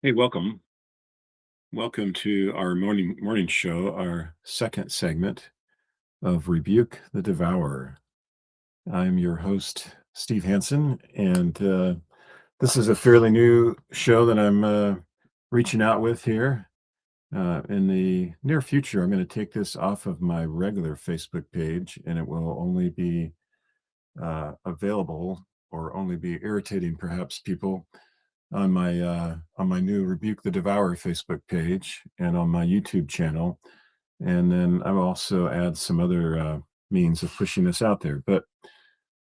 Hey, welcome. Welcome to our morning show, our second segment of Rebuke the Devourer. I'm your host, Steve Hansen, and this is a fairly new show that I'm reaching out with here. In the near future, I'm going to take this off of my regular Facebook page, and it will only be available or only be irritating, perhaps, people on my new Rebuke the Devourer Facebook page and on my YouTube channel. And then I will also add some other means of pushing this out there. But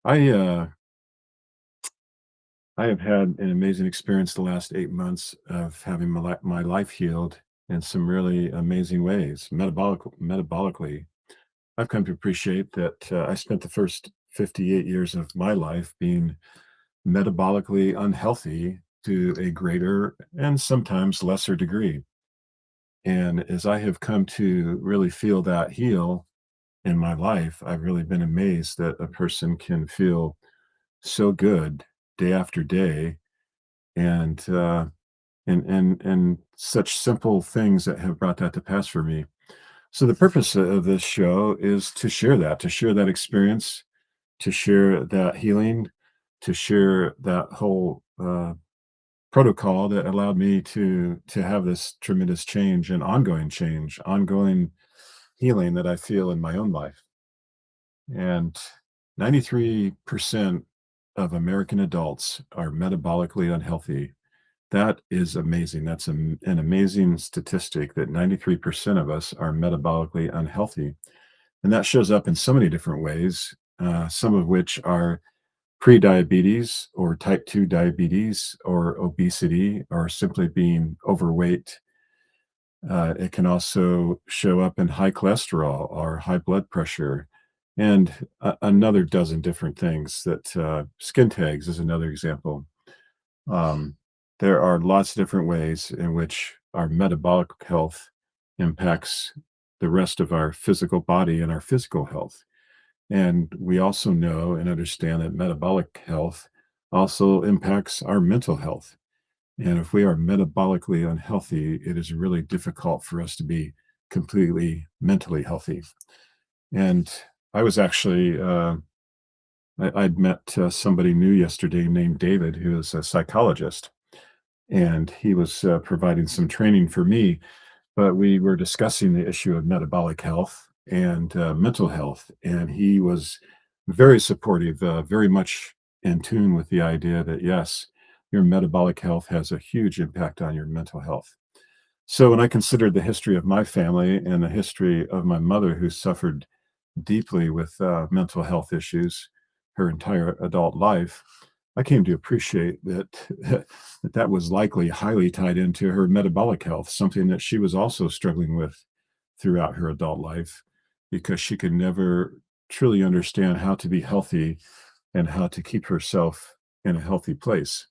I uh, I have had an amazing experience the last 8 months of having my life healed in some really amazing ways. Metabolically, I've come to appreciate that I spent the first 58 years of my life being metabolically unhealthy to a greater and sometimes lesser degree. And as I have come to really feel that heal in my life, I've really been amazed that a person can feel so good day after day, and and such simple things that have brought that to pass for me. So the purpose of this show is to share that experience, to share that healing, to share that whole protocol that allowed me to have this tremendous change, ongoing healing that I feel in my own life. And 93% of American adults are metabolically unhealthy. That is amazing. That's an amazing statistic that 93% of us are metabolically unhealthy. And that shows up in so many different ways, some of which are pre-diabetes or type 2 diabetes or obesity or simply being overweight. It can also show up in high cholesterol or high blood pressure and another dozen different things that skin tags is another example. Um, there are lots of different ways in which our metabolic health impacts the rest of our physical body and our physical health. And we also know and understand that metabolic health also impacts our mental health. And if we are metabolically unhealthy, it is really difficult for us to be completely mentally healthy. And I was actually, I'd met somebody new yesterday named David, who is a psychologist, and he was providing some training for me. But we were discussing the issue of metabolic health and mental health, and he was very supportive, very much in tune with the idea that yes, your metabolic health has a huge impact on your mental health. So when I considered the history of my family and the history of my mother, who suffered deeply with mental health issues her entire adult life, I came to appreciate that that was likely highly tied into her metabolic health, something that she was also struggling with throughout her adult life, because she could never truly understand how to be healthy and how to keep herself in a healthy place.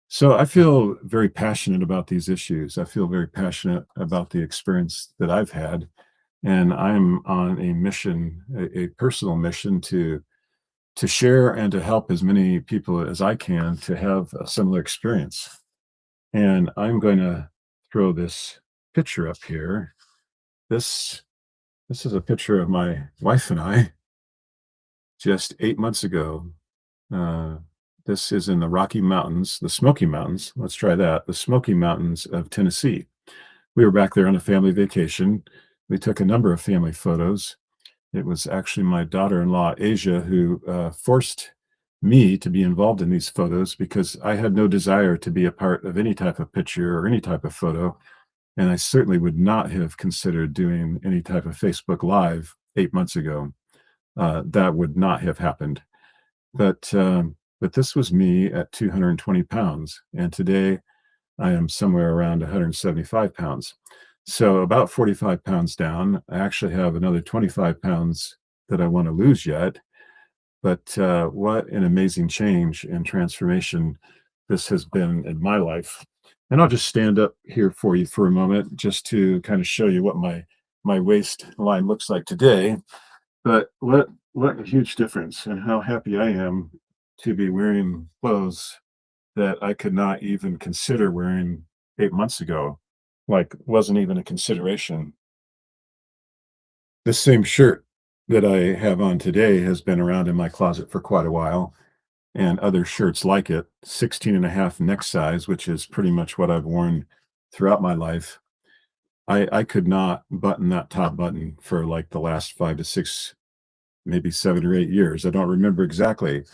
So I feel very passionate about these issues. I feel very passionate about the experience that I've had, and I'm on a mission, a personal mission to share and to help as many people as I can to have a similar experience. And I'm going to throw this picture up here. This this is a picture of my wife and I just 8 months ago. Uh, this is in the Rocky Mountains, the Smoky Mountains. Let's try that. The Smoky Mountains of Tennessee. We were back there on a family vacation. We took a number of family photos. It was actually my daughter-in-law, Asia, who forced me to be involved in these photos because I had no desire to be a part of any type of picture or any type of photo. And I certainly would not have considered doing any type of Facebook Live 8 months ago. That would not have happened. But this was me at 220 pounds, and today I am somewhere around 175 pounds. So about 45 pounds down. I actually have another 25 pounds that I want to lose yet. But what an amazing change and transformation this has been in my life. And I'll just stand up here for you for a moment just to kind of show you what my waistline looks like today. But what a huge difference, and how happy I am to be wearing clothes that I could not even consider wearing 8 months ago, like wasn't even a consideration. The same shirt that I have on today has been around in my closet for quite a while, and other shirts like it, 16 and a half neck size, which is pretty much what I've worn throughout my life. I could not button that top button for like the last 5 to 6, maybe 7 or 8 years. I don't remember exactly,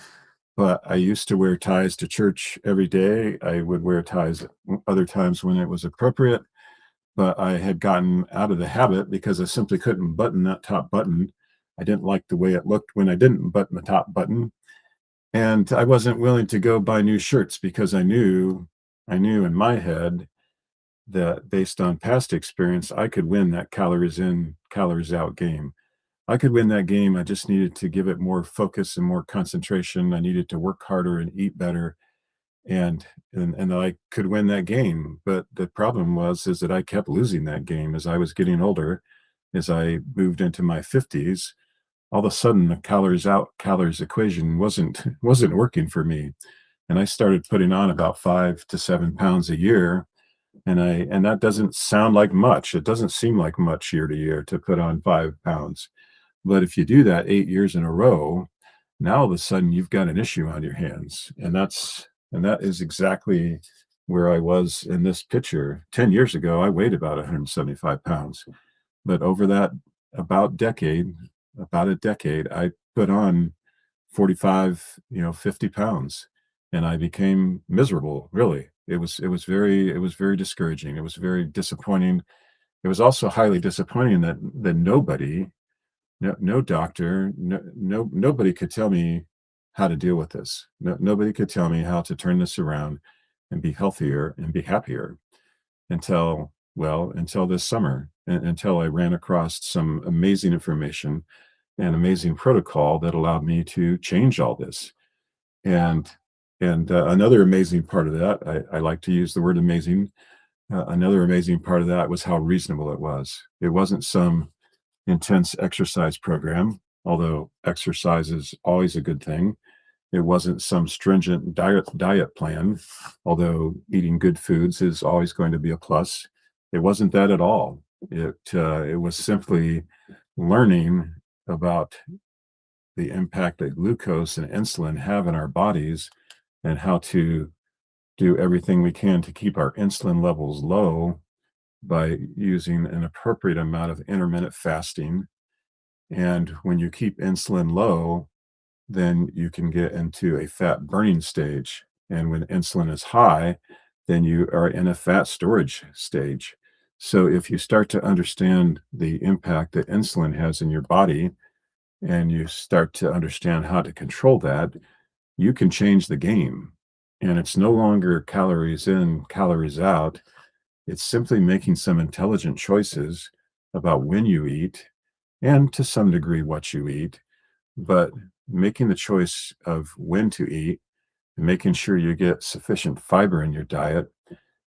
but I used to wear ties to church every day. I would wear ties other times when it was appropriate, but I had gotten out of the habit because I simply couldn't button that top button. I didn't like the way it looked when I didn't button the top button. And I wasn't willing to go buy new shirts because I knew in my head that based on past experience, I could win that calories in, calories out game. I could win that game. I just needed to give it more focus and more concentration. I needed to work harder and eat better. And I could win that game. But the problem was is that I kept losing that game as I was getting older. As I moved into my 50s, all of a sudden the calories out, calories equation wasn't working for me. And I started putting on about 5 to 7 pounds a year, and that doesn't sound like much. It doesn't seem like much year to year to put on 5 pounds. But if you do that 8 years in a row, now all of a sudden you've got an issue on your hands. And that is exactly where I was in this picture. 10 years ago, I weighed about 175 pounds. But over that about decade, about a decade, I put on 45, 50 pounds, and I became miserable, really. It was very discouraging. It was very disappointing. It was also highly disappointing that nobody, no doctor, nobody could tell me how to deal with this. Nobody could tell me how to turn this around and be healthier and be happier until this summer, until I ran across some amazing information and amazing protocol that allowed me to change all this. And and another amazing part of that, I like to use the word amazing. Another amazing part of that was how reasonable it was. It wasn't some intense exercise program, although exercise is always a good thing. It wasn't some stringent diet plan, although eating good foods is always going to be a plus. It wasn't that at all. It was simply learning about the impact that glucose and insulin have in our bodies, and how to do everything we can to keep our insulin levels low by using an appropriate amount of intermittent fasting. And when you keep insulin low, then you can get into a fat burning stage. And when insulin is high, then you are in a fat storage stage. So if you start to understand the impact that insulin has in your body, and you start to understand how to control that, you can change the game. And it's no longer calories in, calories out. It's simply making some intelligent choices about when you eat, and to some degree what you eat, but making the choice of when to eat, and making sure you get sufficient fiber in your diet.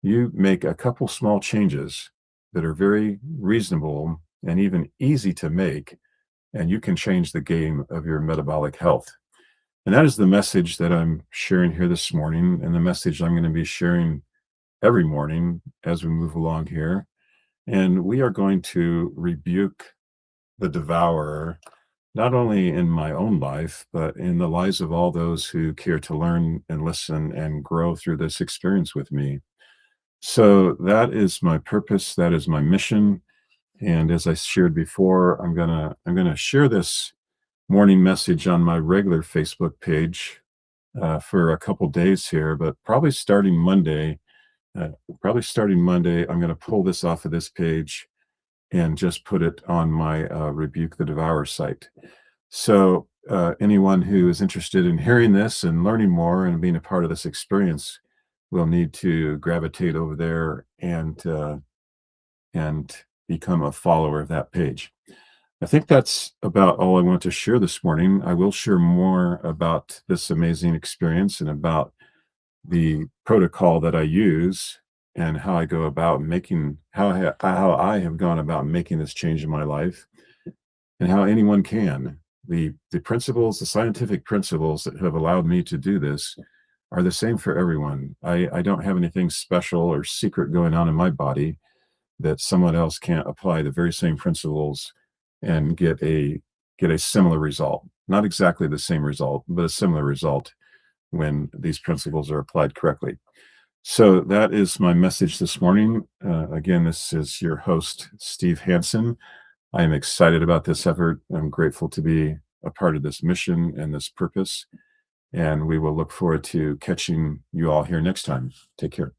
You make a couple small changes that are very reasonable and even easy to make, and you can change the game of your metabolic health. And that is the message that I'm sharing here this morning, and the message I'm going to be sharing every morning as we move along here. And we are going to rebuke the devourer, not only in my own life, but in the lives of all those who care to learn and listen and grow through this experience with me. So that is my purpose. That is my mission. And as I shared before, I'm gonna share this morning message on my regular Facebook page for a couple days here, but uh, probably starting Monday, I'm going to pull this off of this page and just put it on my Rebuke the Devourer site. So anyone who is interested in hearing this and learning more and being a part of this experience will need to gravitate over there and become a follower of that page. I think that's about all I want to share this morning. I will share more about this amazing experience and about the protocol that I use, and how I go about making how I have gone about making this change in my life, and how anyone can. The principles, the scientific principles that have allowed me to do this are the same for everyone. I don't have anything special or secret going on in my body that someone else can't apply the very same principles and get a similar result. Not exactly the same result, but a similar result when these principles are applied correctly. So that is my message this morning. Again, this is your host, Steve Hansen. I am excited about this effort. I'm grateful to be a part of this mission and this purpose. And we will look forward to catching you all here next time. Take care.